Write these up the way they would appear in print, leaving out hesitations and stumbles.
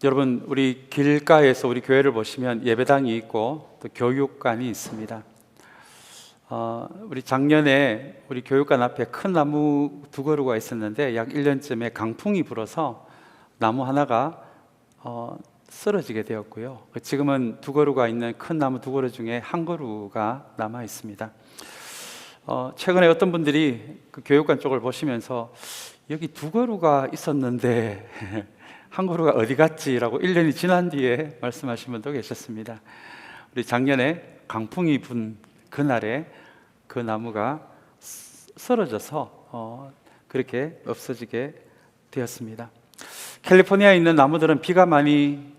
여러분, 우리 길가에서 우리 교회를 보시면 예배당이 있고 또 교육관이 있습니다. 우리 작년에 우리 교육관 앞에 큰 나무 두 그루가 있었는데 약 1년쯤에 강풍이 불어서 나무 하나가 쓰러지게 되었고요. 지금은 두 그루가 있는 큰 나무 두 그루 중에 한 그루가 남아 있습니다. 최근에 어떤 분들이 그 교육관 쪽을 보시면서 여기 두 그루가 있었는데 한 그루가 어디 갔지라고 1년이 지난 뒤에 말씀하신 분도 계셨습니다. 우리 작년에 강풍이 분 그날에 그 나무가 쓰러져서 그렇게 없어지게 되었습니다. 캘리포니아에 있는 나무들은 비가 많이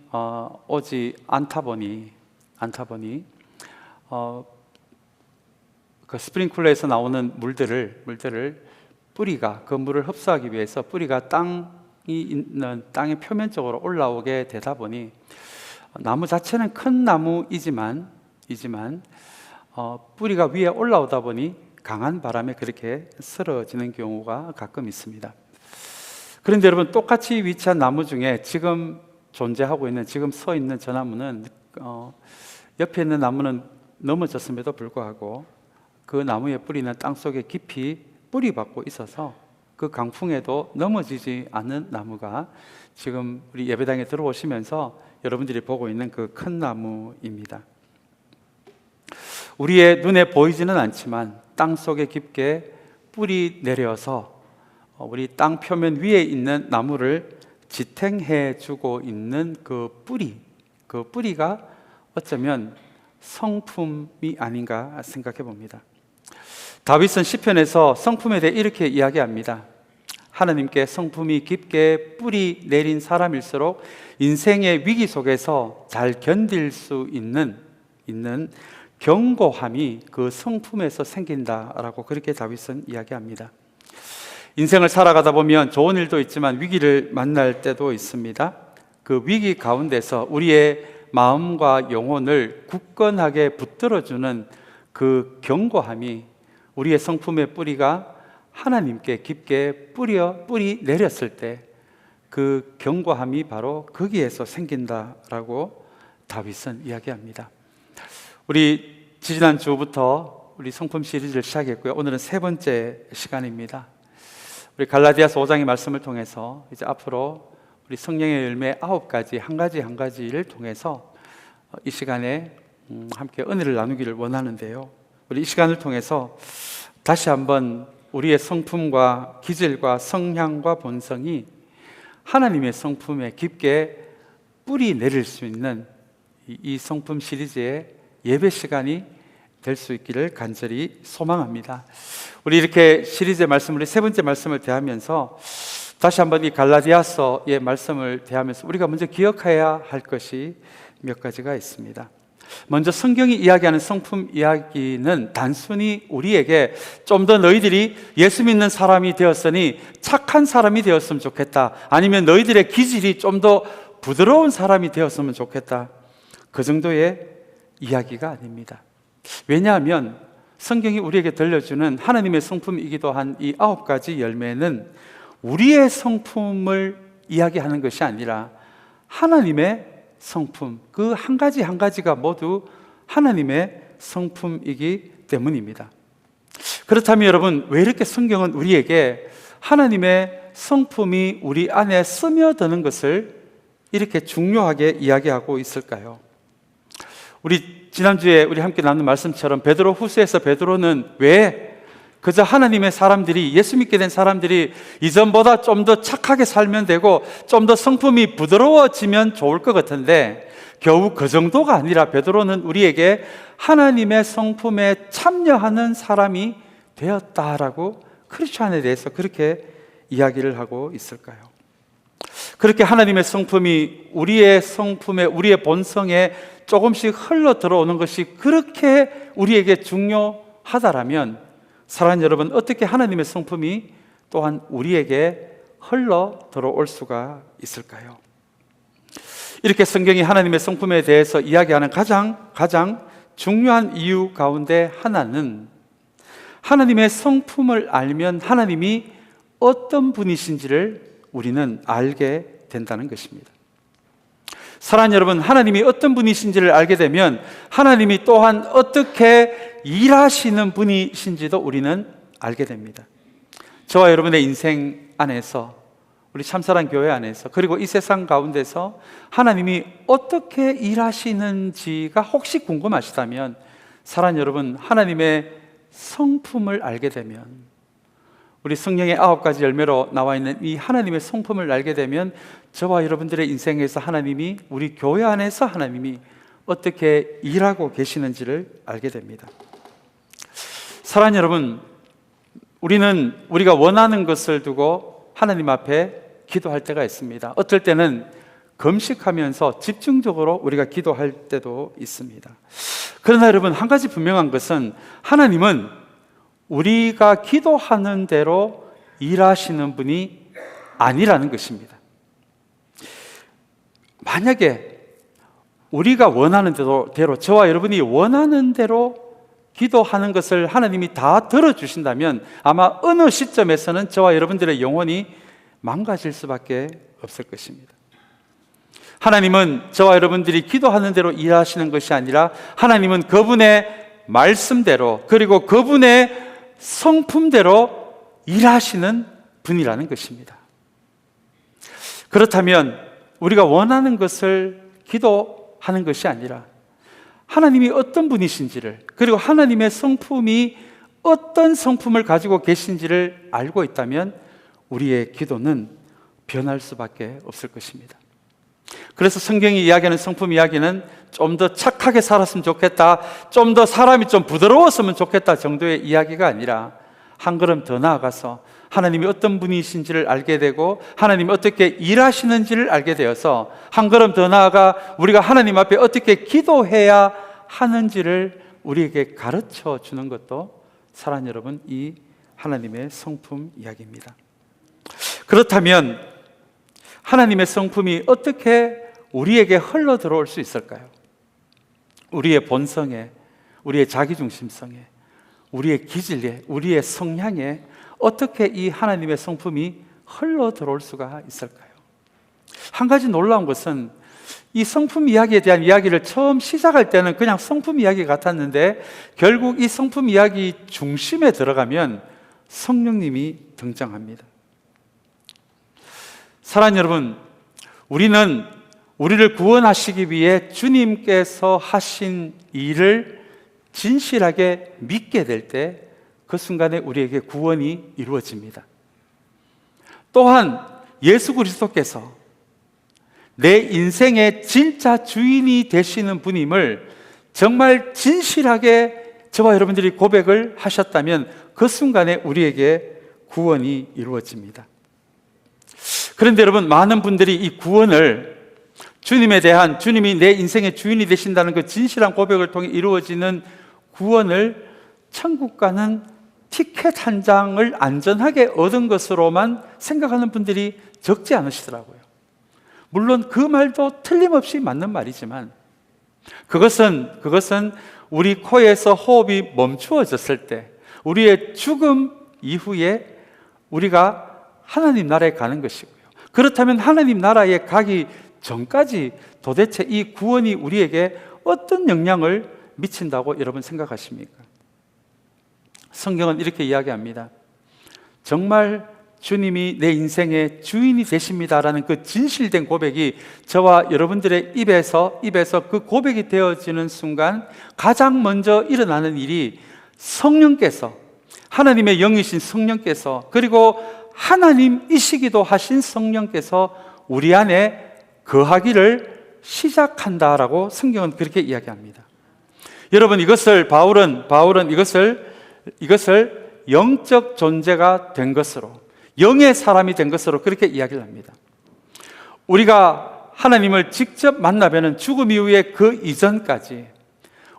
오지 않다 보니 그 스프링클러에서 나오는 물들을 뿌리가 그 물을 흡수하기 위해서 뿌리가 땅의 표면 쪽으로 올라오게 되다 보니 나무 자체는 큰 나무이지만 뿌리가 위에 올라오다 보니 강한 바람에 그렇게 쓰러지는 경우가 가끔 있습니다. 그런데 여러분, 똑같이 위치한 나무 중에 지금 존재하고 있는, 지금 서 있는 저 나무는 옆에 있는 나무는 넘어졌음에도 불구하고 그 나무의 뿌리는 땅속에 깊이 뿌리 박고 있어서 그 강풍에도 넘어지지 않는 나무가 지금 우리 예배당에 들어오시면서 여러분들이 보고 있는 그 큰 나무입니다. 우리의 눈에 보이지는 않지만 땅속에 깊게 뿌리 내려서 우리 땅 표면 위에 있는 나무를 지탱해 주고 있는 그 뿌리가 어쩌면 성품이 아닌가 생각해 봅니다. 다윗은 시편에서 성품에 대해 이렇게 이야기합니다. 하나님께 성품이 깊게 뿌리 내린 사람일수록 인생의 위기 속에서 잘 견딜 수 있는 견고함이 그 성품에서 생긴다라고 그렇게 다윗은 이야기합니다. 인생을 살아가다 보면 좋은 일도 있지만 위기를 만날 때도 있습니다. 그 위기 가운데서 우리의 마음과 영혼을 굳건하게 붙들어주는 그 견고함이 우리의 성품의 뿌리가 하나님께 깊게 뿌리 내렸을 때 그 견고함이 바로 거기에서 생긴다라고 다윗은 이야기합니다. 우리 지지난주부터 우리 성품 시리즈를 시작했고요. 오늘은 세 번째 시간입니다. 우리 갈라디아서 5장의 말씀을 통해서 이제 앞으로 우리 성령의 열매 9가지 한 가지를 통해서 이 시간에 함께 은혜를 나누기를 원하는데요. 우리 이 시간을 통해서 다시 한번 우리의 성품과 기질과 성향과 본성이 하나님의 성품에 깊게 뿌리 내릴 수 있는 이 성품 시리즈의 예배 시간이 될 수 있기를 간절히 소망합니다. 우리 이렇게 시리즈의 말씀을, 세 번째 말씀을 대하면서 다시 한번 이 갈라디아서의 말씀을 대하면서 우리가 먼저 기억해야 할 것이 몇 가지가 있습니다. 먼저 성경이 이야기하는 성품 이야기는 단순히 우리에게 좀 더 너희들이 예수 믿는 사람이 되었으니 착한 사람이 되었으면 좋겠다, 아니면 너희들의 기질이 좀 더 부드러운 사람이 되었으면 좋겠다, 그 정도의 이야기가 아닙니다. 왜냐하면 성경이 우리에게 들려주는 하나님의 성품이기도 한 이 9가지 열매는 우리의 성품을 이야기하는 것이 아니라 하나님의 성품, 그 한 가지가 모두 하나님의 성품이기 때문입니다. 그렇다면 여러분, 왜 이렇게 성경은 우리에게 하나님의 성품이 우리 안에 스며드는 것을 이렇게 중요하게 이야기하고 있을까요? 우리 지난주에 우리 함께 나눈 말씀처럼 베드로 후서에서 베드로는 왜 그저 하나님의 사람들이, 예수 믿게 된 사람들이 이전보다 좀 더 착하게 살면 되고 좀 더 성품이 부드러워지면 좋을 것 같은데 겨우 그 정도가 아니라 베드로는 우리에게 하나님의 성품에 참여하는 사람이 되었다라고 크리스찬에 대해서 그렇게 이야기를 하고 있을까요? 그렇게 하나님의 성품이 우리의 성품에, 우리의 본성에 조금씩 흘러 들어오는 것이 그렇게 우리에게 중요하다라면 사랑하는 여러분, 어떻게 하나님의 성품이 또한 우리에게 흘러 들어올 수가 있을까요? 이렇게 성경이 하나님의 성품에 대해서 이야기하는 가장 중요한 이유 가운데 하나는 하나님의 성품을 알면 하나님이 어떤 분이신지를 우리는 알게 된다는 것입니다. 사랑하는 여러분, 하나님이 어떤 분이신지를 알게 되면 하나님이 또한 어떻게 일하시는 분이신지도 우리는 알게 됩니다. 저와 여러분의 인생 안에서, 우리 참사랑 교회 안에서, 그리고 이 세상 가운데서 하나님이 어떻게 일하시는지가 혹시 궁금하시다면, 사랑하는 여러분, 하나님의 성품을 알게 되면, 우리 성령의 9가지 열매로 나와 있는 이 하나님의 성품을 알게 되면 저와 여러분들의 인생에서 하나님이, 우리 교회 안에서 하나님이 어떻게 일하고 계시는지를 알게 됩니다. 사랑하는 여러분, 우리는 우리가 원하는 것을 두고 하나님 앞에 기도할 때가 있습니다. 어떨 때는 금식하면서 집중적으로 우리가 기도할 때도 있습니다. 그러나 여러분, 한 가지 분명한 것은 하나님은 우리가 기도하는 대로 일하시는 분이 아니라는 것입니다. 만약에 우리가 원하는 대로, 저와 여러분이 원하는 대로 기도하는 것을 하나님이 다 들어주신다면 아마 어느 시점에서는 저와 여러분들의 영혼이 망가질 수밖에 없을 것입니다. 하나님은 저와 여러분들이 기도하는 대로 일하시는 것이 아니라 하나님은 그분의 말씀대로, 그리고 그분의 성품대로 일하시는 분이라는 것입니다. 그렇다면 우리가 원하는 것을 기도하는 것이 아니라 하나님이 어떤 분이신지를, 그리고 하나님의 성품이 어떤 성품을 가지고 계신지를 알고 있다면 우리의 기도는 변할 수밖에 없을 것입니다. 그래서 성경이 이야기하는 성품 이야기는 좀 더 착하게 살았으면 좋겠다, 좀 더 사람이 좀 부드러웠으면 좋겠다 정도의 이야기가 아니라 한 걸음 더 나아가서 하나님이 어떤 분이신지를 알게 되고 하나님이 어떻게 일하시는지를 알게 되어서 한 걸음 더 나아가 우리가 하나님 앞에 어떻게 기도해야 하는지를 우리에게 가르쳐 주는 것도, 사랑하는 여러분, 이 하나님의 성품 이야기입니다. 그렇다면 하나님의 성품이 어떻게 우리에게 흘러 들어올 수 있을까요? 우리의 본성에, 우리의 자기중심성에, 우리의 기질에, 우리의 성향에 어떻게 이 하나님의 성품이 흘러 들어올 수가 있을까요? 한 가지 놀라운 것은 이 성품 이야기에 대한 이야기를 처음 시작할 때는 그냥 성품 이야기 같았는데 결국 이 성품 이야기 중심에 들어가면 성령님이 등장합니다. 사랑하는 여러분, 우리는 우리를 구원하시기 위해 주님께서 하신 일을 진실하게 믿게 될 때 그 순간에 우리에게 구원이 이루어집니다. 또한 예수 그리스도께서 내 인생의 진짜 주인이 되시는 분임을 정말 진실하게 저와 여러분들이 고백을 하셨다면 그 순간에 우리에게 구원이 이루어집니다. 그런데 여러분, 많은 분들이 이 구원을 주님에 대한, 주님이 내 인생의 주인이 되신다는 그 진실한 고백을 통해 이루어지는 구원을 천국 가는 티켓 한 장을 안전하게 얻은 것으로만 생각하는 분들이 적지 않으시더라고요. 물론 그 말도 틀림없이 맞는 말이지만 그것은 우리 코에서 호흡이 멈추어졌을 때, 우리의 죽음 이후에 우리가 하나님 나라에 가는 것이고요. 그렇다면 하나님 나라에 가기 전까지 도대체 이 구원이 우리에게 어떤 영향을 미친다고 여러분 생각하십니까? 성경은 이렇게 이야기합니다. 정말 주님이 내 인생의 주인이 되십니다라는 그 진실된 고백이 저와 여러분들의 입에서 그 고백이 되어지는 순간 가장 먼저 일어나는 일이 성령께서, 하나님의 영이신 성령께서, 그리고 하나님이시기도 하신 성령께서 우리 안에 거하기를 시작한다라고 성경은 그렇게 이야기합니다. 여러분, 바울은 이것을 영적 존재가 된 것으로, 영의 사람이 된 것으로 그렇게 이야기를 합니다. 우리가 하나님을 직접 만나뵈는 죽음 이후에 그 이전까지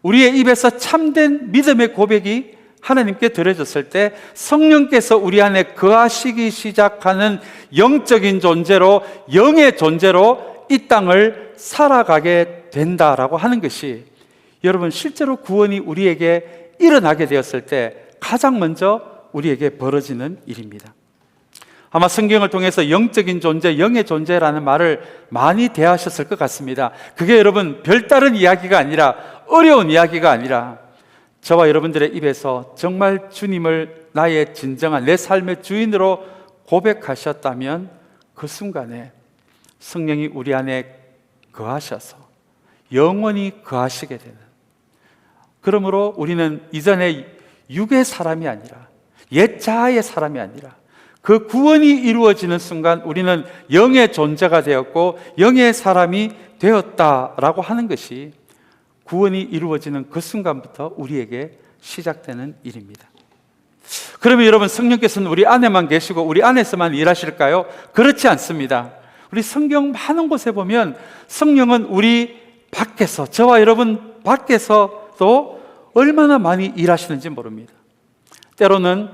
우리의 입에서 참된 믿음의 고백이 하나님께 드려졌을 때 성령께서 우리 안에 거하시기 시작하는 영적인 존재로, 영의 존재로 이 땅을 살아가게 된다라고 하는 것이, 여러분, 실제로 구원이 우리에게 일어나게 되었을 때 가장 먼저 우리에게 벌어지는 일입니다. 아마 성경을 통해서 영적인 존재, 영의 존재라는 말을 많이 대하셨을 것 같습니다. 그게 여러분 별다른 이야기가 아니라, 어려운 이야기가 아니라, 저와 여러분들의 입에서 정말 주님을 나의 진정한 내 삶의 주인으로 고백하셨다면 그 순간에 성령이 우리 안에 거하셔서 영원히 거하시게 되는, 그러므로 우리는 이전에 육의 사람이 아니라, 옛 자아의 사람이 아니라 그 구원이 이루어지는 순간 우리는 영의 존재가 되었고 영의 사람이 되었다라고 하는 것이 구원이 이루어지는 그 순간부터 우리에게 시작되는 일입니다. 그러면 여러분, 성령께서는 우리 안에만 계시고 우리 안에서만 일하실까요? 그렇지 않습니다. 우리 성경 많은 곳에 보면 성령은 우리 밖에서, 저와 여러분 밖에서도 얼마나 많이 일하시는지 모릅니다. 때로는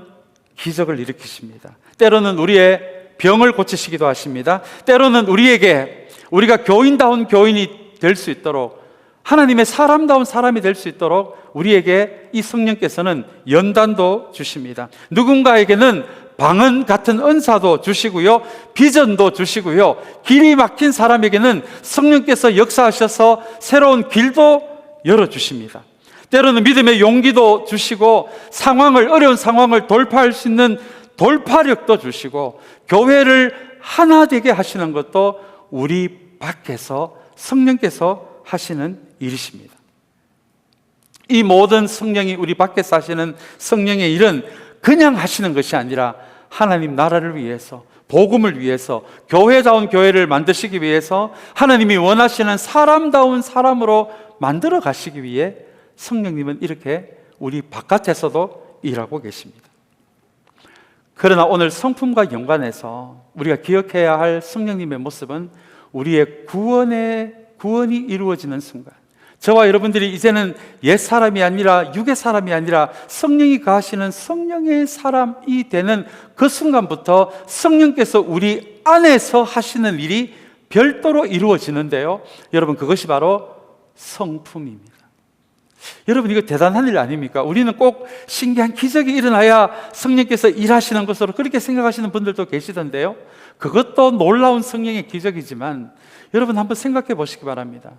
기적을 일으키십니다. 때로는 우리의 병을 고치시기도 하십니다. 때로는 우리가 교인다운 교인이 될 수 있도록, 하나님의 사람다운 사람이 될 수 있도록 우리에게 이 성령께서는 연단도 주십니다. 누군가에게는 방언 같은 은사도 주시고요, 비전도 주시고요, 길이 막힌 사람에게는 성령께서 역사하셔서 새로운 길도 열어주십니다. 때로는 믿음의 용기도 주시고 어려운 상황을 돌파할 수 있는 돌파력도 주시고, 교회를 하나 되게 하시는 것도 우리 밖에서 성령께서 하시는 일이십니다. 이 모든 성령이 우리 밖에서 하시는 성령의 일은 그냥 하시는 것이 아니라 하나님 나라를 위해서, 복음을 위해서, 교회다운 교회를 만드시기 위해서, 하나님이 원하시는 사람다운 사람으로 만들어 가시기 위해 성령님은 이렇게 우리 바깥에서도 일하고 계십니다. 그러나 오늘 성품과 연관해서 우리가 기억해야 할 성령님의 모습은 우리의 구원이 이루어지는 순간, 저와 여러분들이 이제는 옛 사람이 아니라 육의 사람이 아니라 성령이 가하시는 성령의 사람이 되는 그 순간부터 성령께서 우리 안에서 하시는 일이 별도로 이루어지는데요, 여러분, 그것이 바로 성품입니다. 여러분, 이거 대단한 일 아닙니까? 우리는 꼭 신기한 기적이 일어나야 성령께서 일하시는 것으로 그렇게 생각하시는 분들도 계시던데요, 그것도 놀라운 성령의 기적이지만 여러분 한번 생각해 보시기 바랍니다.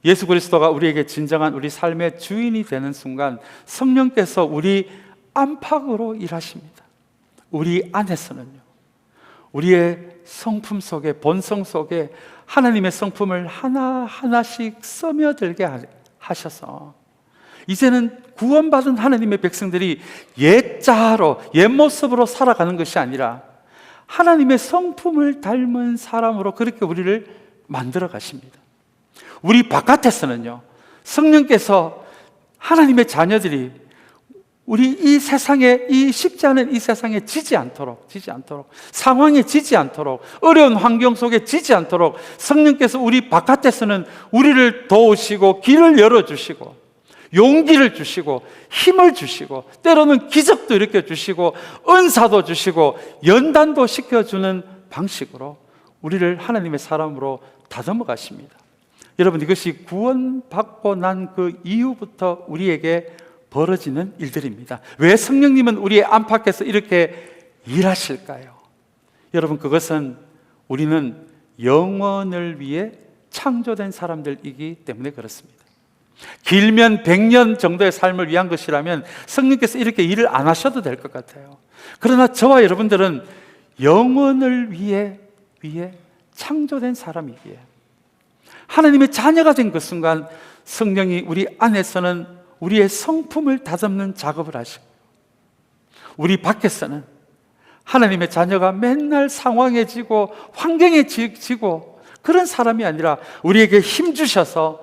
예수 그리스도가 우리에게 진정한 우리 삶의 주인이 되는 순간 성령께서 우리 안팎으로 일하십니다. 우리 안에서는요, 우리의 성품 속에, 본성 속에 하나님의 성품을 하나하나씩 스며들게 하셔서 이제는 구원받은 하나님의 백성들이 옛 자아로, 옛 모습으로 살아가는 것이 아니라 하나님의 성품을 닮은 사람으로 그렇게 우리를 만들어 가십니다. 우리 바깥에서는요, 성령께서 하나님의 자녀들이 우리 이 세상에, 이 쉽지 않은 이 세상에 지지 않도록, 상황에 지지 않도록, 어려운 환경 속에 지지 않도록 성령께서 우리 바깥에서는 우리를 도우시고 길을 열어주시고 용기를 주시고 힘을 주시고 때로는 기적도 일으켜 주시고 은사도 주시고 연단도 시켜주는 방식으로 우리를 하나님의 사람으로 다듬어 가십니다. 여러분, 이것이 구원받고 난 그 이후부터 우리에게 벌어지는 일들입니다. 왜 성령님은 우리의 안팎에서 이렇게 일하실까요? 여러분, 그것은 우리는 영원을 위해 창조된 사람들이기 때문에 그렇습니다. 길면 100년 정도의 삶을 위한 것이라면 성령께서 이렇게 일을 안 하셔도 될 것 같아요. 그러나 저와 여러분들은 영원을 위해 창조된 사람이기에 하나님의 자녀가 된 그 순간 성령이 우리 안에서는 우리의 성품을 다듬는 작업을 하시고, 우리 밖에서는 하나님의 자녀가 맨날 상황에 지고 환경에 지고 그런 사람이 아니라 우리에게 힘 주셔서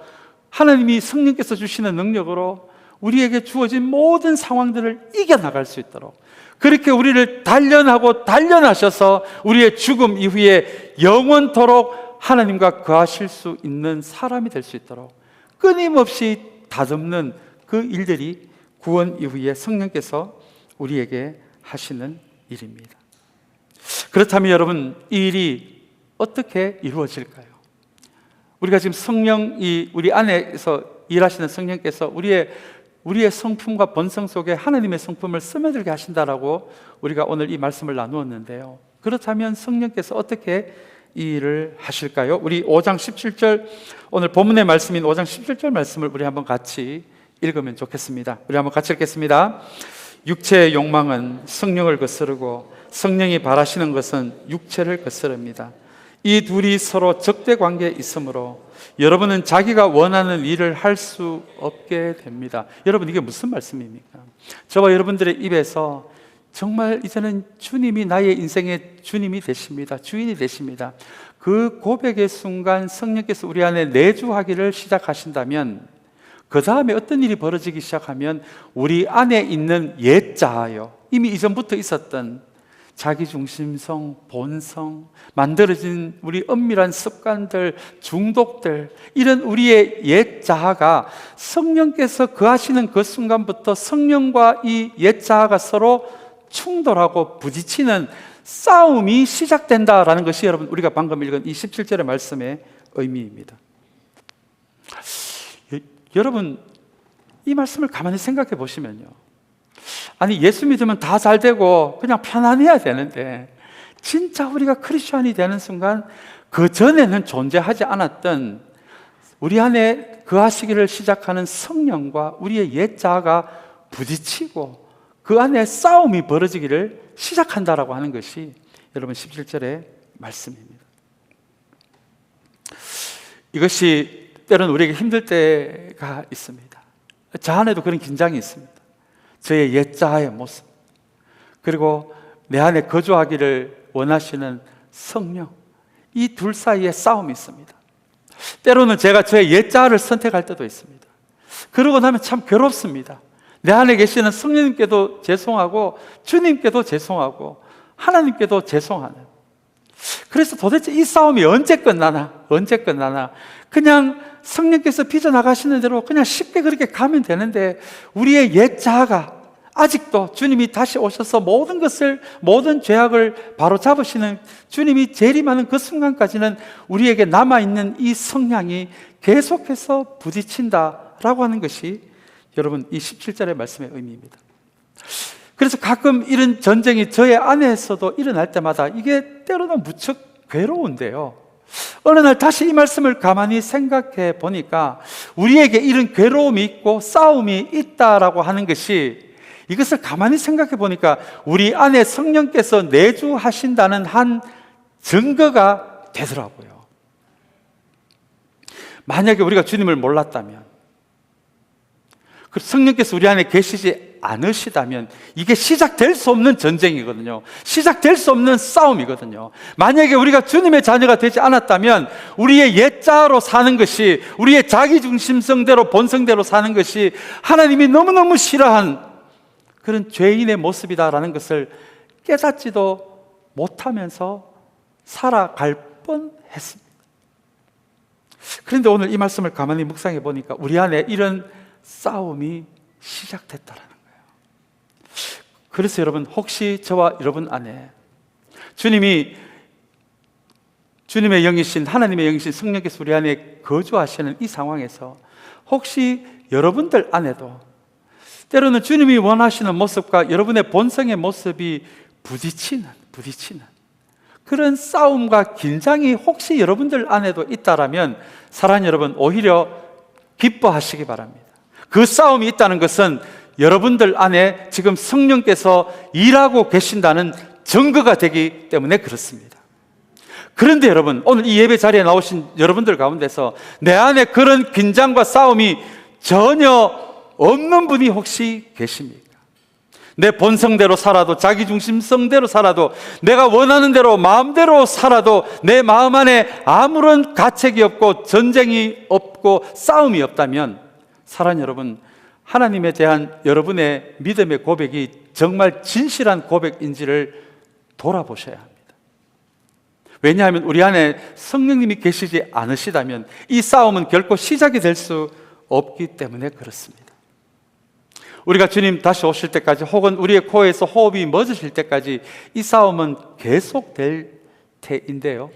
하나님이 성령께서 주시는 능력으로 우리에게 주어진 모든 상황들을 이겨나갈 수 있도록 그렇게 우리를 단련하셔서 우리의 죽음 이후에 영원토록 하나님과 거하실 수 있는 사람이 될 수 있도록 끊임없이 다듬는 그 일들이 구원 이후에 성령께서 우리에게 하시는 일입니다. 그렇다면 여러분, 이 일이 어떻게 이루어질까요? 우리가 지금 성령이 우리 안에서 일하시는 성령께서 우리의 성품과 본성 속에 하나님의 성품을 스며들게 하신다라고 우리가 오늘 이 말씀을 나누었는데요, 그렇다면 성령께서 어떻게 이 일을 하실까요? 우리 5장 17절, 오늘 본문의 말씀인 5장 17절 말씀을 우리 한번 같이 읽으면 좋겠습니다. 우리 한번 같이 읽겠습니다. 육체의 욕망은 성령을 거스르고 성령이 바라시는 것은 육체를 거스릅니다. 이 둘이 서로 적대 관계에 있으므로 여러분은 자기가 원하는 일을 할 수 없게 됩니다. 여러분, 이게 무슨 말씀입니까? 저와 여러분들의 입에서 정말 이제는 주님이 나의 인생의 주님이 되십니다. 주인이 되십니다. 그 고백의 순간 성령께서 우리 안에 내주하기를 시작하신다면, 그 다음에 어떤 일이 벌어지기 시작하면 우리 안에 있는 옛 자아요, 이미 이전부터 있었던 자기중심성, 본성, 만들어진 우리 엄밀한 습관들, 중독들, 이런 우리의 옛 자아가 성령께서 거하시는 그 순간부터 성령과 이 옛 자아가 서로 충돌하고 부딪히는 싸움이 시작된다라는 것이 여러분, 우리가 방금 읽은 이 17절의 말씀의 의미입니다. 여러분, 이 말씀을 가만히 생각해 보시면요, 아니, 예수 믿으면 다 잘 되고 그냥 편안해야 되는데, 진짜 우리가 크리스천이 되는 순간 그 전에는 존재하지 않았던 우리 안에 거하시기를 시작하는 성령과 우리의 옛 자아가 부딪히고 그 안에 싸움이 벌어지기를 시작한다라고 하는 것이 여러분 17절의 말씀입니다. 이것이 때로는 우리에게 힘들 때가 있습니다. 저 안에도 그런 긴장이 있습니다. 저의 옛 자아의 모습, 그리고 내 안에 거주하기를 원하시는 성령, 이 둘 사이에 싸움이 있습니다. 때로는 제가 저의 옛 자아를 선택할 때도 있습니다. 그러고 나면 참 괴롭습니다. 내 안에 계시는 성령님께도 죄송하고 주님께도 죄송하고 하나님께도 죄송하는, 그래서 도대체 이 싸움이 언제 끝나나 그냥 성령께서 빚어나가시는 대로 그냥 쉽게 그렇게 가면 되는데, 우리의 옛 자아가 아직도 주님이 다시 오셔서 모든 죄악을 바로 잡으시는, 주님이 재림하는 그 순간까지는 우리에게 남아있는 이 성향이 계속해서 부딪힌다라고 하는 것이 여러분 이 17절의 말씀의 의미입니다. 그래서 가끔 이런 전쟁이 저의 안에서도 일어날 때마다 이게 때로는 무척 괴로운데요, 어느 날 다시 이 말씀을 가만히 생각해 보니까 우리에게 이런 괴로움이 있고 싸움이 있다라고 하는 것이, 이것을 가만히 생각해 보니까 우리 안에 성령께서 내주하신다는 한 증거가 되더라고요. 만약에 우리가 주님을 몰랐다면, 성령께서 우리 안에 계시지 않으시다면 이게 시작될 수 없는 전쟁이거든요. 시작될 수 없는 싸움이거든요. 만약에 우리가 주님의 자녀가 되지 않았다면 우리의 옛 자아로 사는 것이, 우리의 자기중심성대로 본성대로 사는 것이 하나님이 너무너무 싫어한 그런 죄인의 모습이다라는 것을 깨닫지도 못하면서 살아갈 뻔했습니다. 그런데 오늘 이 말씀을 가만히 묵상해 보니까 우리 안에 이런 싸움이 시작됐다라는 거예요. 그래서 여러분, 혹시 저와 여러분 안에 주님의 영이신, 하나님의 영이신 성령께서 우리 안에 거주하시는 이 상황에서 혹시 여러분들 안에도 때로는 주님이 원하시는 모습과 여러분의 본성의 모습이 부딪히는 그런 싸움과 긴장이 혹시 여러분들 안에도 있다라면, 사랑하는 여러분, 오히려 기뻐하시기 바랍니다. 그 싸움이 있다는 것은 여러분들 안에 지금 성령께서 일하고 계신다는 증거가 되기 때문에 그렇습니다. 그런데 여러분, 오늘 이 예배 자리에 나오신 여러분들 가운데서 내 안에 그런 긴장과 싸움이 전혀 없는 분이 혹시 계십니까? 내 본성대로 살아도, 자기중심성대로 살아도, 내가 원하는 대로 마음대로 살아도 내 마음 안에 아무런 가책이 없고 전쟁이 없고 싸움이 없다면, 사랑하는 여러분, 하나님에 대한 여러분의 믿음의 고백이 정말 진실한 고백인지를 돌아보셔야 합니다. 왜냐하면 우리 안에 성령님이 계시지 않으시다면 이 싸움은 결코 시작이 될 수 없기 때문에 그렇습니다. 우리가 주님 다시 오실 때까지, 혹은 우리의 코에서 호흡이 멎으실 때까지 이 싸움은 계속될 테인데요,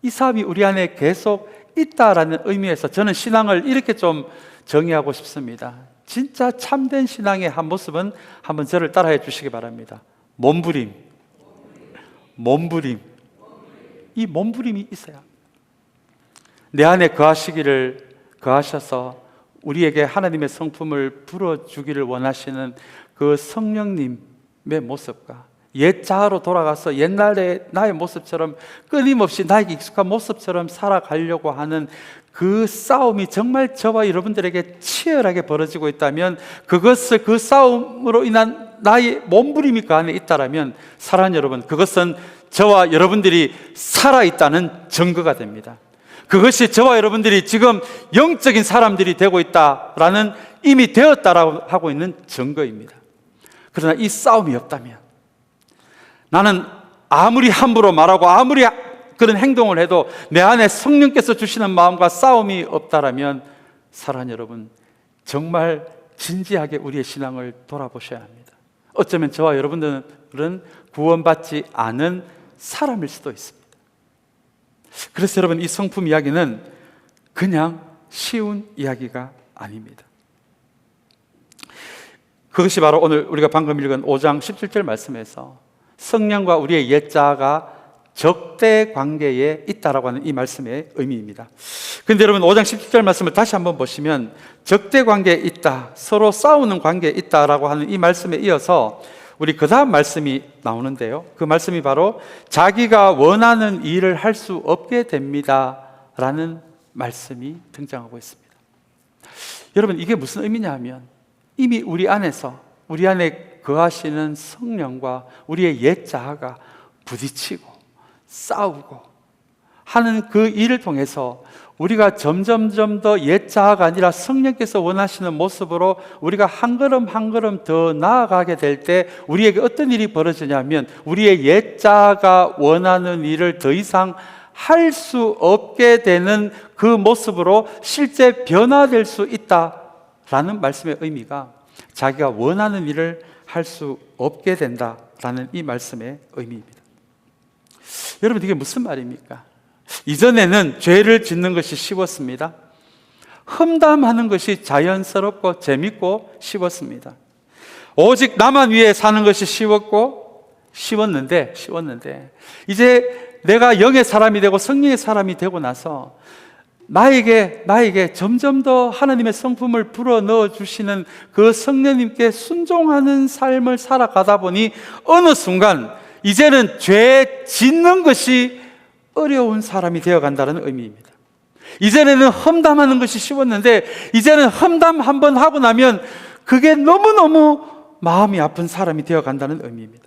이 싸움이 우리 안에 계속 있다라는 의미에서 저는 신앙을 이렇게 좀 정의하고 싶습니다. 진짜 참된 신앙의 한 모습은 한번 저를 따라해 주시기 바랍니다. 몸부림. 몸부림. 이 몸부림이 있어야 합니다. 내 안에 거하셔서 우리에게 하나님의 성품을 불어주기를 원하시는 그 성령님의 모습과 옛 자아로 돌아가서 옛날에 나의 모습처럼 끊임없이 나에게 익숙한 모습처럼 살아가려고 하는 그 싸움이 정말 저와 여러분들에게 치열하게 벌어지고 있다면, 그것을 그 싸움으로 인한 나의 몸부림이 그 안에 있다라면, 사랑하는 여러분, 그것은 저와 여러분들이 살아있다는 증거가 됩니다. 그것이 저와 여러분들이 지금 영적인 사람들이 되고 있다라는, 이미 되었다라고 하고 있는 증거입니다. 그러나 이 싸움이 없다면, 나는 아무리 함부로 말하고 아무리 그런 행동을 해도 내 안에 성령께서 주시는 마음과 싸움이 없다라면, 사랑하는 여러분, 정말 진지하게 우리의 신앙을 돌아보셔야 합니다. 어쩌면 저와 여러분들은 구원받지 않은 사람일 수도 있습니다. 그래서 여러분, 이 성품 이야기는 그냥 쉬운 이야기가 아닙니다. 그것이 바로 오늘 우리가 방금 읽은 5장 17절 말씀에서 성령과 우리의 옛자아가 적대 관계에 있다라고 하는 이 말씀의 의미입니다. 그런데 여러분, 5장 17절 말씀을 다시 한번 보시면 적대 관계에 있다, 서로 싸우는 관계에 있다라고 하는 이 말씀에 이어서 우리 그 다음 말씀이 나오는데요, 그 말씀이 바로 자기가 원하는 일을 할 수 없게 됩니다 라는 말씀이 등장하고 있습니다. 여러분, 이게 무슨 의미냐 하면, 이미 우리 안에서, 우리 안에 거하시는 성령과 우리의 옛 자아가 부딪히고 싸우고 하는 그 일을 통해서 우리가 점점 더 옛 자아가 아니라 성령께서 원하시는 모습으로 우리가 한 걸음 한 걸음 더 나아가게 될 때 우리에게 어떤 일이 벌어지냐면, 우리의 옛 자아가 원하는 일을 더 이상 할 수 없게 되는 그 모습으로 실제 변화될 수 있다라는 말씀의 의미가, 자기가 원하는 일을 할 수 없게 된다라는 이 말씀의 의미입니다. 여러분, 이게 무슨 말입니까? 이전에는 죄를 짓는 것이 쉬웠습니다. 험담하는 것이 자연스럽고 재밌고 쉬웠습니다. 오직 나만 위해 사는 것이 쉬웠는데 이제 내가 영의 사람이 되고 성령의 사람이 되고 나서 나에게 점점 더 하나님의 성품을 불어넣어 주시는 그 성령님께 순종하는 삶을 살아가다 보니 어느 순간 이제는 죄 짓는 것이 어려운 사람이 되어간다는 의미입니다. 이전에는 험담하는 것이 쉬웠는데 이제는 험담 한번 하고 나면 그게 너무너무 마음이 아픈 사람이 되어간다는 의미입니다.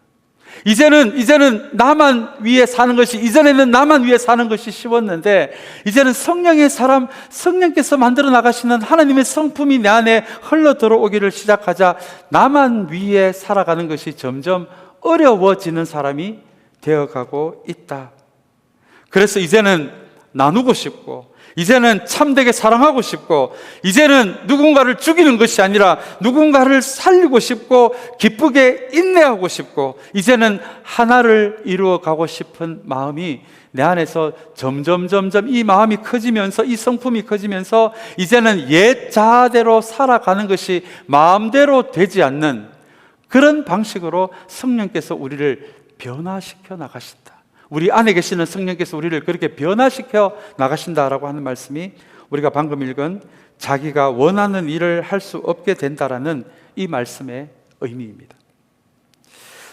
이제는 나만 위해 사는 것이, 이전에는 나만 위해 사는 것이 쉬웠는데 이제는 성령의 사람, 성령께서 만들어 나가시는 하나님의 성품이 내 안에 흘러 들어오기를 시작하자 나만 위해 살아가는 것이 점점 어려워지는 사람이 되어가고 있다. 그래서 이제는 나누고 싶고, 이제는 참되게 사랑하고 싶고, 이제는 누군가를 죽이는 것이 아니라 누군가를 살리고 싶고 기쁘게 인내하고 싶고, 이제는 하나를 이루어가고 싶은 마음이 내 안에서 점점 이 마음이 커지면서, 이 성품이 커지면서 이제는 옛 자아대로 살아가는 것이 마음대로 되지 않는 그런 방식으로 성령께서 우리를 변화시켜 나가신다. 우리 안에 계시는 성령께서 우리를 그렇게 변화시켜 나가신다라고 하는 말씀이 우리가 방금 읽은 자기가 원하는 일을 할 수 없게 된다라는 이 말씀의 의미입니다.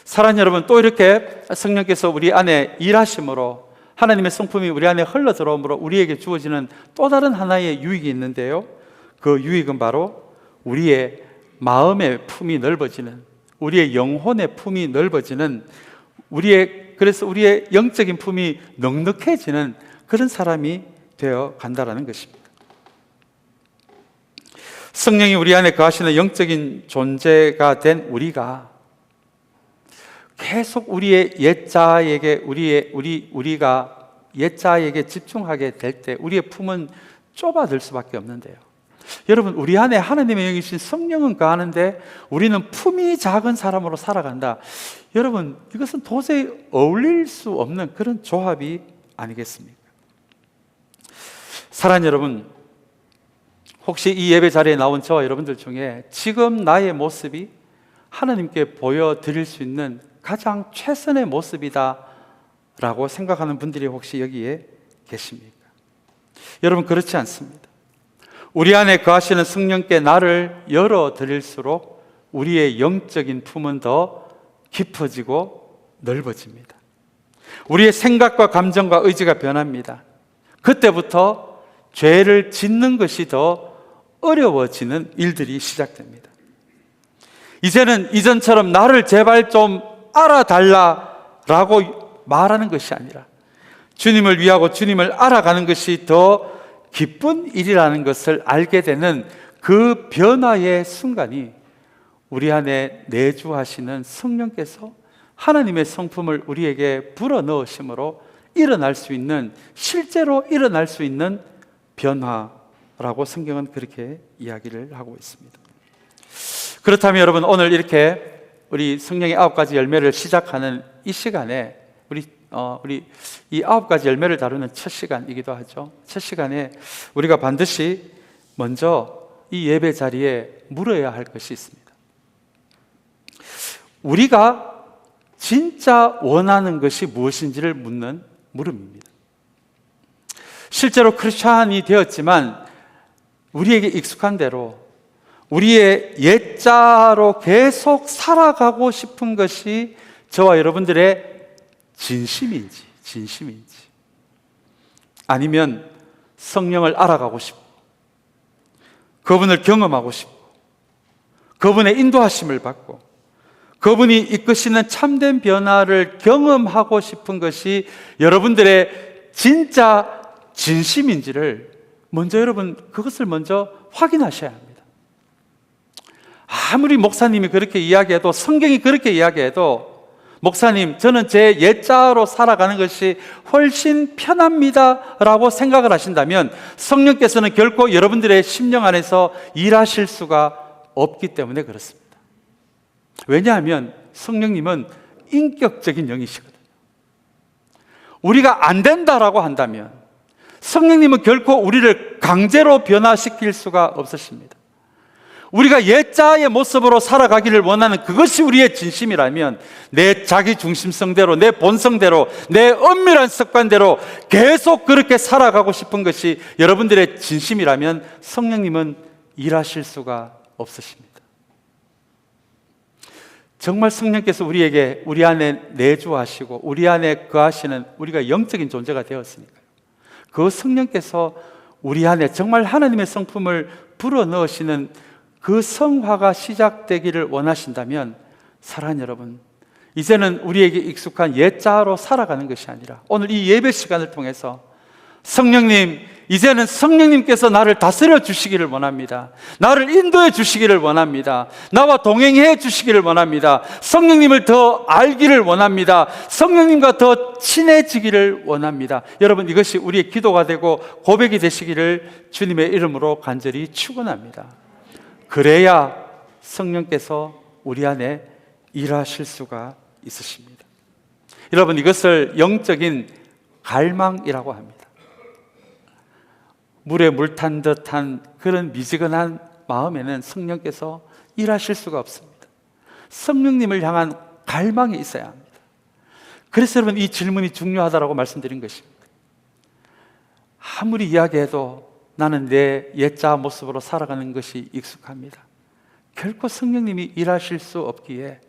사랑하는 여러분, 또 이렇게 성령께서 우리 안에 일하심으로, 하나님의 성품이 우리 안에 흘러 들어옴으로 우리에게 주어지는 또 다른 하나의 유익이 있는데요, 그 유익은 바로 우리의 마음의 품이 넓어지는, 우리의 영혼의 품이 넓어지는, 그래서 우리의 영적인 품이 넉넉해지는 그런 사람이 되어 간다라는 것입니다. 성령이 우리 안에 거하시는 영적인 존재가 된 우리가 계속 우리의 옛자에게 우리가 옛자에게 집중하게 될 때 우리의 품은 좁아들 수밖에 없는데요. 여러분, 우리 안에 하나님의 영이신 성령은 거하는데 우리는 품이 작은 사람으로 살아간다. 여러분, 이것은 도저히 어울릴 수 없는 그런 조합이 아니겠습니까? 사랑하는 여러분, 혹시 이 예배 자리에 나온 저와 여러분들 중에 지금 나의 모습이 하나님께 보여드릴 수 있는 가장 최선의 모습이다 라고 생각하는 분들이 혹시 여기에 계십니까? 여러분, 그렇지 않습니다. 우리 안에 거하시는 성령께 나를 열어드릴수록 우리의 영적인 품은 더 깊어지고 넓어집니다. 우리의 생각과 감정과 의지가 변합니다. 그때부터 죄를 짓는 것이 더 어려워지는 일들이 시작됩니다. 이제는 이전처럼 나를 제발 좀 알아달라라고 말하는 것이 아니라 주님을 위하고 주님을 알아가는 것이 더 기쁜 일이라는 것을 알게 되는 그 변화의 순간이 우리 안에 내주하시는 성령께서 하나님의 성품을 우리에게 불어넣으심으로 일어날 수 있는, 실제로 일어날 수 있는 변화라고 성경은 그렇게 이야기를 하고 있습니다. 그렇다면 여러분, 오늘 이렇게 우리 성령의 9가지 열매를 시작하는 이 시간에 우리 이 9가지 열매를 다루는 첫 시간이기도 하죠. 첫 시간에 우리가 반드시 먼저 이 예배 자리에 물어야 할 것이 있습니다. 우리가 진짜 원하는 것이 무엇인지를 묻는 물음입니다. 실제로 크리스찬이 되었지만 우리에게 익숙한 대로 우리의 옛자로 계속 살아가고 싶은 것이 저와 여러분들의 진심인지 아니면 성령을 알아가고 싶고 그분을 경험하고 싶고 그분의 인도하심을 받고 그분이 이끄시는 참된 변화를 경험하고 싶은 것이 여러분들의 진짜 진심인지를 먼저 여러분 그것을 먼저 확인하셔야 합니다. 아무리 목사님이 그렇게 이야기해도 성경이 그렇게 이야기해도 목사님, 저는 제 옛자로 살아가는 것이 훨씬 편합니다 라고 생각을 하신다면 성령께서는 결코 여러분들의 심령 안에서 일하실 수가 없기 때문에 그렇습니다. 왜냐하면 성령님은 인격적인 영이시거든요. 우리가 안 된다라고 한다면 성령님은 결코 우리를 강제로 변화시킬 수가 없으십니다. 우리가 옛자의 모습으로 살아가기를 원하는 그것이 우리의 진심이라면 내 자기 중심성대로, 내 본성대로, 내 엄밀한 습관대로 계속 그렇게 살아가고 싶은 것이 여러분들의 진심이라면 성령님은 일하실 수가 없으십니다. 정말 성령께서 우리에게 우리 안에 내주하시고 우리 안에 거하시는 우리가 영적인 존재가 되었으니까요. 그 성령께서 우리 안에 정말 하나님의 성품을 불어넣으시는 그 성화가 시작되기를 원하신다면 사랑하는 여러분, 이제는 우리에게 익숙한 옛자로 살아가는 것이 아니라 오늘 이 예배 시간을 통해서 성령님, 이제는 성령님께서 나를 다스려 주시기를 원합니다. 나를 인도해 주시기를 원합니다. 나와 동행해 주시기를 원합니다. 성령님을 더 알기를 원합니다. 성령님과 더 친해지기를 원합니다. 여러분, 이것이 우리의 기도가 되고 고백이 되시기를 주님의 이름으로 간절히 축원합니다. 그래야 성령께서 우리 안에 일하실 수가 있으십니다. 여러분, 이것을 영적인 갈망이라고 합니다. 물에 물 탄 듯한 그런 미지근한 마음에는 성령께서 일하실 수가 없습니다. 성령님을 향한 갈망이 있어야 합니다. 그래서 여러분, 이 질문이 중요하다고 말씀드린 것입니다. 아무리 이야기해도 나는 내 옛자 모습으로 살아가는 것이 익숙합니다. 결코 성령님이 일하실 수 없기에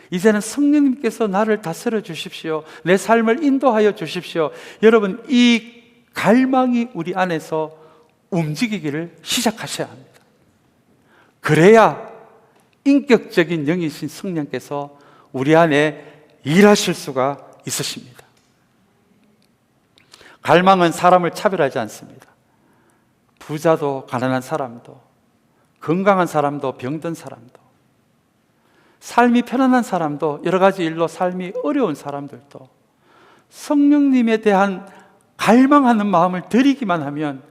이제는 성령님께서 나를 다스려 주십시오. 내 삶을 인도하여 주십시오. 여러분, 이 갈망이 우리 안에서 움직이기를 시작하셔야 합니다. 그래야 인격적인 영이신 성령께서 우리 안에 일하실 수가 있으십니다. 갈망은 사람을 차별하지 않습니다. 부자도 가난한 사람도, 건강한 사람도 병든 사람도, 삶이 편안한 사람도, 여러 가지 일로 삶이 어려운 사람들도 성령님에 대한 갈망하는 마음을 드리기만 하면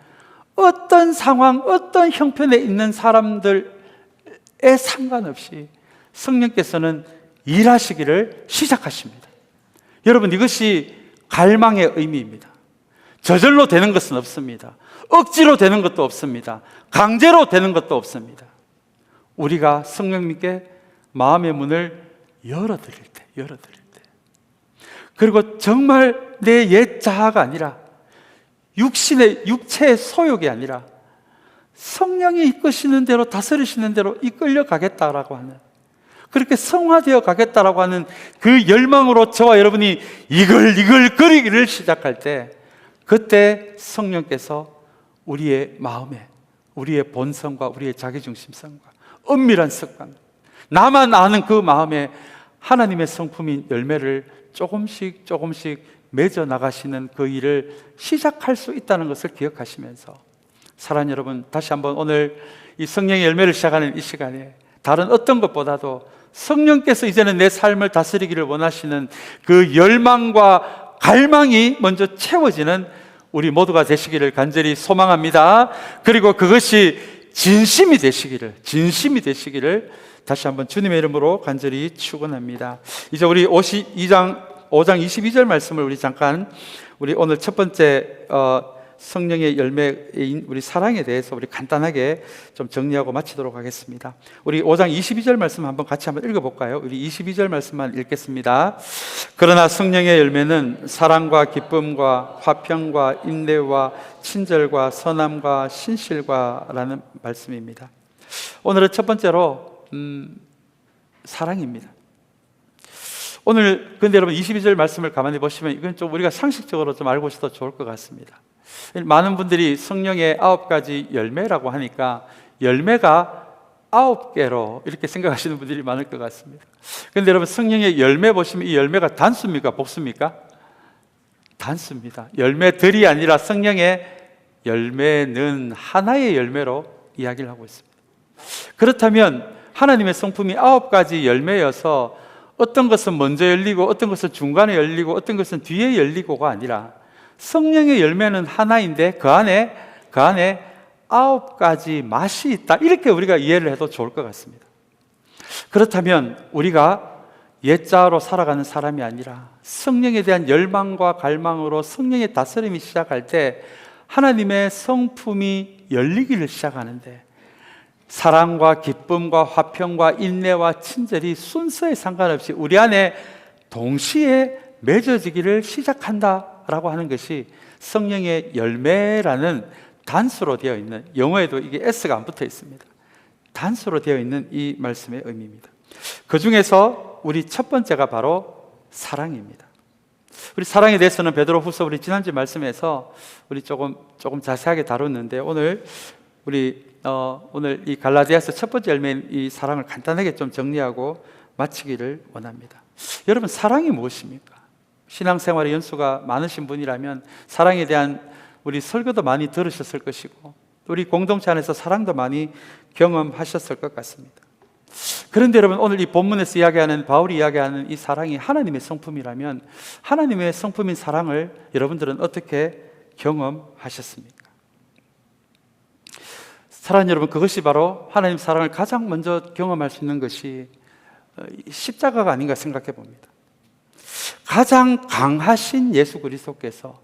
어떤 상황, 어떤 형편에 있는 사람들에 상관없이 성령께서는 일하시기를 시작하십니다. 여러분, 이것이 갈망의 의미입니다. 저절로 되는 것은 없습니다. 억지로 되는 것도 없습니다. 강제로 되는 것도 없습니다. 우리가 성령님께 마음의 문을 열어드릴 때 그리고 정말 내 옛 자아가 아니라 육체의 소욕이 아니라 성령이 이끄시는 대로, 다스리시는 대로 이끌려 가겠다라고 하는, 그렇게 성화되어 가겠다라고 하는 그 열망으로 저와 여러분이 이글이글 시작할 때, 그때 성령께서 우리의 마음에, 우리의 본성과 우리의 자기중심성과 은밀한 습관, 나만 아는 그 마음에 하나님의 성품인 열매를 조금씩 맺어 나가시는 그 일을 시작할 수 있다는 것을 기억하시면서, 사랑하는 여러분, 다시 한번 오늘 이 성령의 열매를 시작하는 이 시간에 다른 어떤 것보다도 성령께서 이제는 내 삶을 다스리기를 원하시는 그 열망과 갈망이 먼저 채워지는 우리 모두가 되시기를 간절히 소망합니다. 그리고 그것이 진심이 되시기를 다시 한번 주님의 이름으로 간절히 축원합니다. 이제 우리 5장 22절 말씀을 우리 오늘 첫 번째 성령의 열매인 우리 사랑에 대해서 우리 간단하게 좀 정리하고 마치도록 하겠습니다. 우리 5장 22절 말씀 같이 한번 읽어볼까요? 우리 22절 말씀만 읽겠습니다. 그러나 성령의 열매는 사랑과 기쁨과 화평과 인내와 친절과 선함과 신실과 라는 말씀입니다. 오늘은 첫 번째로 사랑입니다. 오늘 근데 여러분 22절 말씀을 가만히 보시면 이건 좀 우리가 상식적으로 좀 알고 있어도 좋을 것 같습니다. 많은 분들이 성령의 9가지 열매라고 하니까 열매가 9개로 이렇게 생각하시는 분들이 많을 것 같습니다. 그런데 여러분, 성령의 열매 보시면 이 열매가 단수입니까? 복수입니까? 단수입니다. 열매들이 아니라 성령의 열매는 하나의 열매로 이야기를 하고 있습니다. 그렇다면 하나님의 성품이 9가지 열매여서 어떤 것은 먼저 열리고 어떤 것은 중간에 열리고 어떤 것은 뒤에 열리고가 아니라 성령의 열매는 하나인데 그 안에 9가지 맛이 있다, 이렇게 우리가 이해를 해도 좋을 것 같습니다. 그렇다면 우리가 옛자로 살아가는 사람이 아니라 성령에 대한 열망과 갈망으로 성령의 다스림이 시작할 때 하나님의 성품이 열리기를 시작하는데, 사랑과 기쁨과 화평과 인내와 친절이 순서에 상관없이 우리 안에 동시에 맺어지기를 시작한다라고 하는 것이 성령의 열매라는 단수로 되어 있는, 영어에도 이게 S가 안 붙어 있습니다. 단수로 되어 있는 이 말씀의 의미입니다. 그 중에서 우리 첫 번째가 바로 사랑입니다. 우리 사랑에 대해서는 베드로후서 우리 지난주 말씀에서 우리 조금 자세하게 다뤘는데, 오늘 이 갈라디아서 첫 번째 열매인 이 사랑을 간단하게 좀 정리하고 마치기를 원합니다. 여러분, 사랑이 무엇입니까? 신앙생활의 연수가 많으신 분이라면 사랑에 대한 우리 설교도 많이 들으셨을 것이고, 우리 공동체 안에서 사랑도 많이 경험하셨을 것 같습니다. 그런데 여러분, 오늘 이 본문에서 바울이 이야기하는 이 사랑이 하나님의 성품이라면 하나님의 성품인 사랑을 여러분들은 어떻게 경험하셨습니까? 사랑하는 여러분, 그것이 바로 하나님 사랑을 가장 먼저 경험할 수 있는 것이 십자가가 아닌가 생각해 봅니다. 가장 강하신 예수 그리스도께서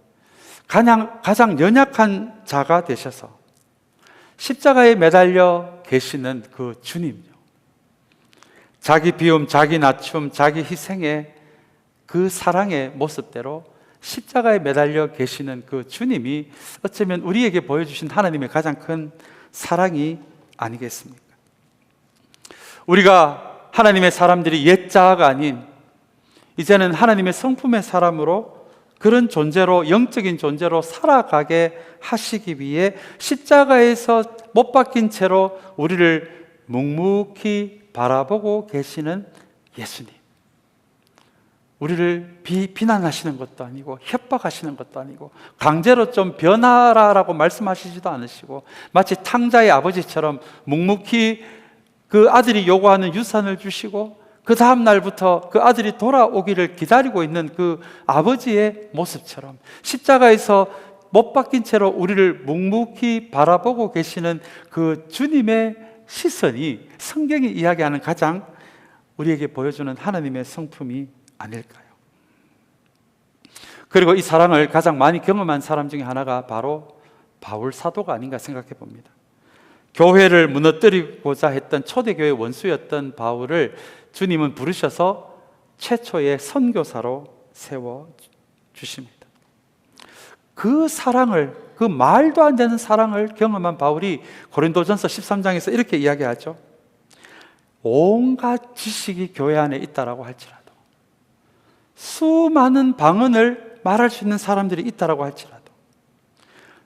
가장 연약한 자가 되셔서 십자가에 매달려 계시는 그 주님, 자기 비움, 자기 낮춤, 자기 희생의 그 사랑의 모습대로 십자가에 매달려 계시는 그 주님이 어쩌면 우리에게 보여주신 하나님의 가장 큰 사랑이 아니겠습니까? 우리가 하나님의 사람들이 옛자아가 아닌 이제는 하나님의 성품의 사람으로, 그런 존재로, 영적인 존재로 살아가게 하시기 위해 십자가에서 못 박힌 채로 우리를 묵묵히 바라보고 계시는 예수님, 우리를 비난하시는 것도 아니고 협박하시는 것도 아니고 강제로 좀 변하라라고 말씀하시지도 않으시고, 마치 탕자의 아버지처럼 묵묵히 그 아들이 요구하는 유산을 주시고 그 다음 날부터 그 아들이 돌아오기를 기다리고 있는 그 아버지의 모습처럼 십자가에서 못 박힌 채로 우리를 묵묵히 바라보고 계시는 그 주님의 시선이 성경이 이야기하는 가장 우리에게 보여주는 하나님의 성품이 아닐까요? 그리고 이 사랑을 가장 많이 경험한 사람 중에 하나가 바로 바울 사도가 아닌가 생각해 봅니다. 교회를 무너뜨리고자 했던 초대교회 원수였던 바울을 주님은 부르셔서 최초의 선교사로 세워 주십니다. 그 사랑을, 그 말도 안 되는 사랑을 경험한 바울이 고린도전서 13장에서 이렇게 이야기하죠. 온갖 지식이 교회 안에 있다라고 할지라도, 수많은 방언을 말할 수 있는 사람들이 있다라고 할지라도,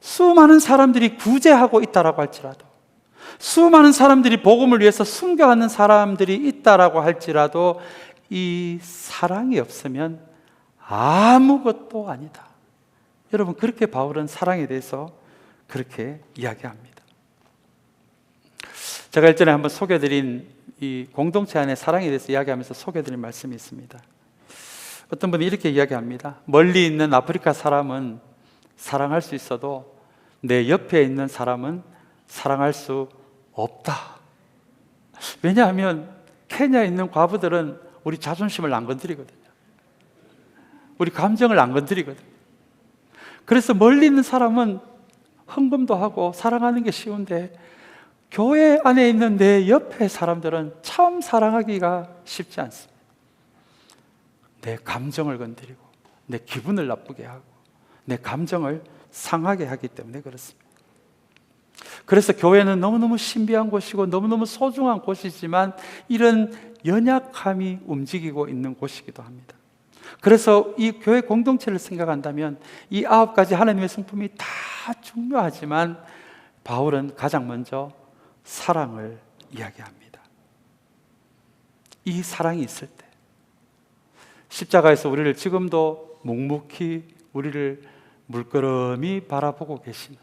수많은 사람들이 구제하고 있다라고 할지라도, 수많은 사람들이 복음을 위해서 순교하는 사람들이 있다라고 할지라도 이 사랑이 없으면 아무것도 아니다. 여러분, 그렇게 바울은 사랑에 대해서 그렇게 이야기합니다. 제가 일전에 한번 소개해드린 이 공동체 안에 사랑에 대해서 이야기하면서 소개해드린 말씀이 있습니다. 어떤 분이 이렇게 이야기합니다. 멀리 있는 아프리카 사람은 사랑할 수 있어도 내 옆에 있는 사람은 사랑할 수 없다. 왜냐하면 케냐에 있는 과부들은 우리 자존심을 안 건드리거든요. 우리 감정을 안 건드리거든요. 그래서 멀리 있는 사람은 헌금도 하고 사랑하는 게 쉬운데, 교회 안에 있는 내 옆에 사람들은 참 사랑하기가 쉽지 않습니다. 내 감정을 건드리고 내 기분을 나쁘게 하고 내 감정을 상하게 하기 때문에 그렇습니다. 그래서 교회는 너무너무 신비한 곳이고 너무너무 소중한 곳이지만 이런 연약함이 움직이고 있는 곳이기도 합니다. 그래서 이 교회 공동체를 생각한다면 이 9가지 하나님의 성품이 다 중요하지만 바울은 가장 먼저 사랑을 이야기합니다. 이 사랑이 있을 때 십자가에서 우리를 지금도 묵묵히 우리를 물끄러미 바라보고 계시는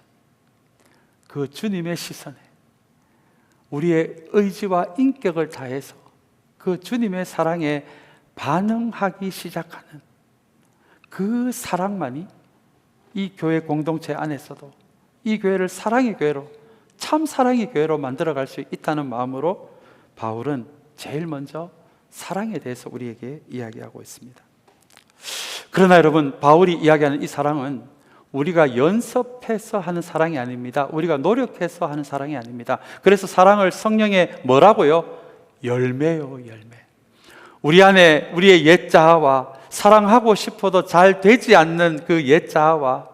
그 주님의 시선에 우리의 의지와 인격을 다해서 그 주님의 사랑에 반응하기 시작하는 그 사랑만이 이 교회 공동체 안에서도 이 교회를 사랑의 교회로, 참 사랑의 교회로 만들어갈 수 있다는 마음으로 바울은 제일 먼저 사랑에 대해서 우리에게 이야기하고 있습니다. 그러나 여러분, 바울이 이야기하는 이 사랑은 우리가 연습해서 하는 사랑이 아닙니다. 우리가 노력해서 하는 사랑이 아닙니다. 그래서 사랑을 성령의 뭐라고요? 열매요, 열매. 우리 안에 우리의 옛 자아와 사랑하고 싶어도 잘 되지 않는 그 옛 자아와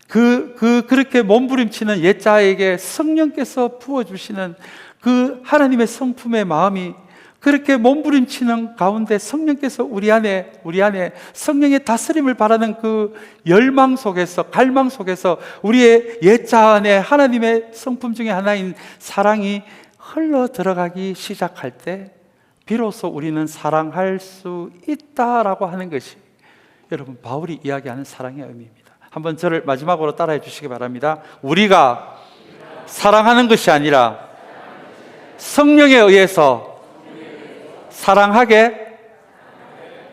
그렇게 몸부림치는 옛 자아에게 성령께서 부어주시는 그 하나님의 성품의 마음이 그렇게 몸부림치는 가운데 성령께서 우리 안에 성령의 다스림을 바라는 그 열망 속에서, 갈망 속에서 우리의 옛 자아 안에 하나님의 성품 중에 하나인 사랑이 흘러 들어가기 시작할 때 비로소 우리는 사랑할 수 있다라고 하는 것이 여러분, 바울이 이야기하는 사랑의 의미입니다. 한번 저를 마지막으로 따라해 주시기 바랍니다. 우리가 사랑하는 것이 아니라 성령에 의해서 사랑하게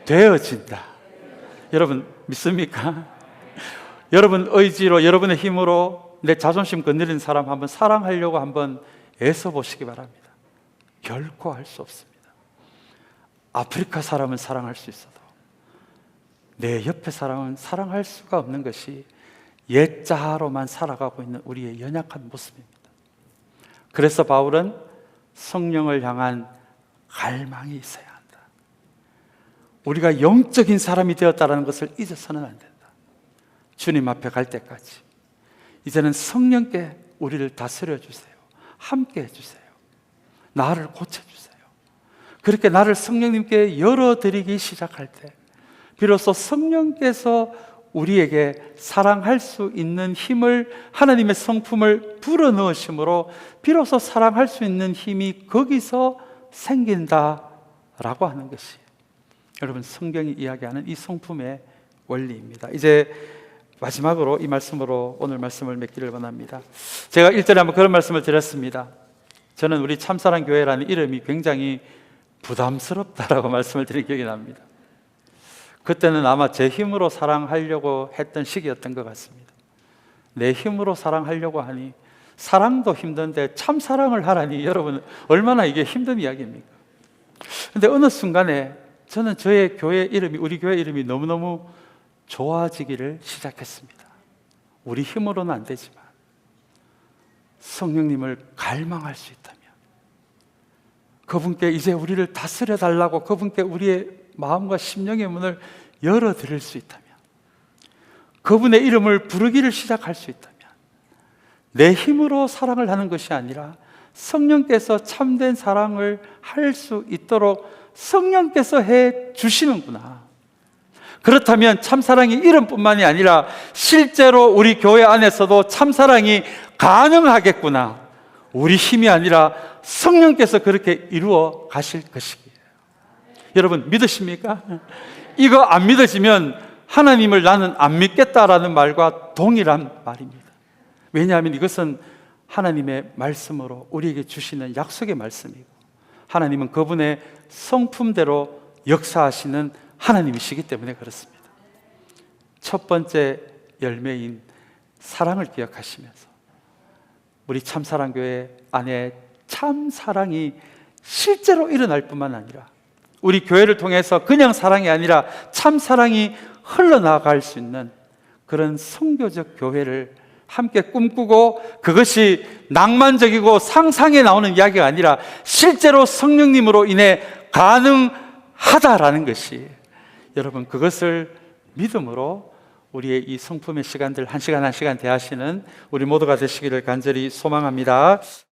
되어진다. 여러분, 믿습니까? 여러분 의지로, 여러분의 힘으로 내 자존심 건드리는 사람 한번 사랑하려고 한번 애써 보시기 바랍니다. 결코 할 수 없습니다. 아프리카 사람은 사랑할 수 있어도 내 옆에 사람은 사랑할 수가 없는 것이 옛 자아로만 살아가고 있는 우리의 연약한 모습입니다. 그래서 바울은 성령을 향한 갈망이 있어야 한다. 우리가 영적인 사람이 되었다는 것을 잊어서는 안 된다. 주님 앞에 갈 때까지 이제는 성령께 우리를 다스려 주세요. 함께 해주세요. 나를 고쳐주세요. 그렇게 나를 성령님께 열어드리기 시작할 때 비로소 성령께서 우리에게 사랑할 수 있는 힘을, 하나님의 성품을 불어넣으심으로 비로소 사랑할 수 있는 힘이 거기서 생긴다라고 하는 것이 여러분, 성경이 이야기하는 이 성품의 원리입니다. 이제 마지막으로 이 말씀으로 오늘 말씀을 맺기를 원합니다. 제가 1절에 한번 그런 말씀을 드렸습니다. 저는 우리 참사랑 교회라는 이름이 굉장히 부담스럽다라고 말씀을 드린 기억이 납니다. 그때는 아마 제 힘으로 사랑하려고 했던 시기였던 것 같습니다. 내 힘으로 사랑하려고 하니 사랑도 힘든데 참 사랑을 하라니 여러분, 얼마나 이게 힘든 이야기입니까? 그런데 어느 순간에 저는 저의 교회 이름이, 우리 교회 이름이 너무너무 좋아지기를 시작했습니다. 우리 힘으로는 안 되지만 성령님을 갈망할 수 있다면, 그분께 이제 우리를 다스려 달라고 그분께 우리의 마음과 심령의 문을 열어드릴 수 있다면, 그분의 이름을 부르기를 시작할 수 있다면, 내 힘으로 사랑을 하는 것이 아니라 성령께서 참된 사랑을 할 수 있도록 성령께서 해 주시는구나. 그렇다면 참사랑이 이름뿐만이 아니라 실제로 우리 교회 안에서도 참사랑이 가능하겠구나. 우리 힘이 아니라 성령께서 그렇게 이루어 가실 것이기에. 여러분 믿으십니까? 이거 안 믿어지면 하나님을 나는 안 믿겠다라는 말과 동일한 말입니다. 왜냐하면 이것은 하나님의 말씀으로 우리에게 주시는 약속의 말씀이고, 하나님은 그분의 성품대로 역사하시는 하나님이시기 때문에 그렇습니다. 첫 번째 열매인 사랑을 기억하시면서 우리 참사랑교회 안에 참사랑이 실제로 일어날 뿐만 아니라 우리 교회를 통해서 그냥 사랑이 아니라 참사랑이 흘러나갈 수 있는 그런 선교적 교회를 함께 꿈꾸고, 그것이 낭만적이고 상상에 나오는 이야기가 아니라 실제로 성령님으로 인해 가능하다라는 것이, 여러분 그것을 믿음으로 우리의 이 성품의 시간들 한 시간 한 시간 대하시는 우리 모두가 되시기를 간절히 소망합니다.